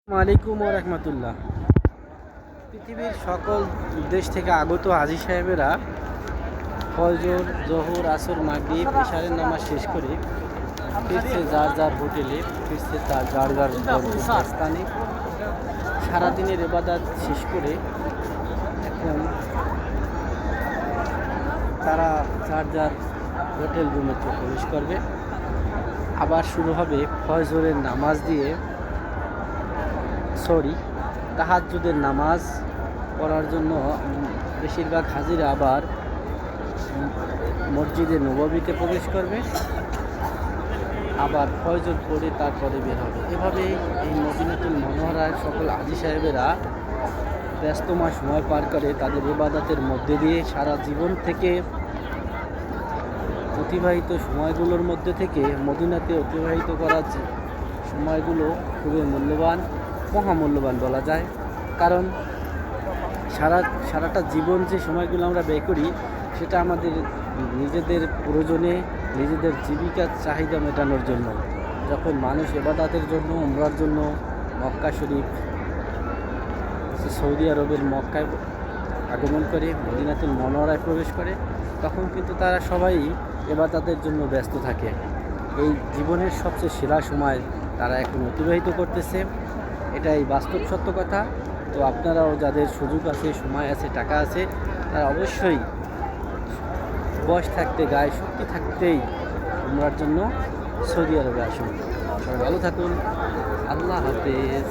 আলাইকুম ওয়া রাহমাতুল্লাহ। পৃথিবীর সকল দেশ থেকে আগত হাজী সাহেবেরা ফজর, জোহর, আসর, মাগরিব, ইশারের নামাজ শেষ করে ফিরছে যার যার হোটেলে, ফিরছে তার যার যার স্থানে। সারাদিনের ইবাদত শেষ করে এখন তারা যার যার হোটেল রুমেতে প্রবেশ করবে। আবার শুরু হবে ফজরের নামাজ দিয়ে তাহাজ্জুদের নামাজ পড়ার জন্য বেশিরভাগ হাজিরা আবার মসজিদে নববীতে প্রবেশ করবে, আবার ফজর পড়ে তারপরে বের হবে। এভাবে এই মদিনাতুল মুনাওয়ারায় সকল হাজী সাহেবেরা ব্যস্তময় সময় পার করে তাদের ইবাদতের মধ্যে দিয়ে। সারা জীবন থেকে অতিবাহিত সময়গুলোর মধ্যে থেকে মদিনাতে অতিবাহিত করার সময়গুলো খুবই মূল্যবান, মহামূল্যবান বলা যায়। কারণ সারাটা জীবন যে সময়গুলো আমরা ব্যয় করি সেটা আমাদের নিজেদের প্রয়োজনে, নিজেদের জীবিকার চাহিদা মেটানোর জন্য। যখন মানুষ ইবাদতের জন্য, উমরার জন্য মক্কা শরীফ, সৌদি আরবের মক্কায় আগমন করে, মদিনাতুল মুনাওয়ারায় প্রবেশ করে, তখন কিন্তু তারা সবাই ইবাদতের জন্য ব্যস্ত থাকে। এই জীবনের সবচেয়ে সেরা সময় তারা এখন অতিবাহিত করতেছে, এটাই বাস্তব সত্য কথা। তো আপনারাও যাদের সুযোগ আছে, সময় আছে, টাকা আছে, তারা অবশ্যই বয়স থাকতে, গায়ে শক্তি থাকতেই উমরার জন্য সৌদি আরবে আসুন। সবাই ভালো থাকুন। আল্লাহ হাফেজ।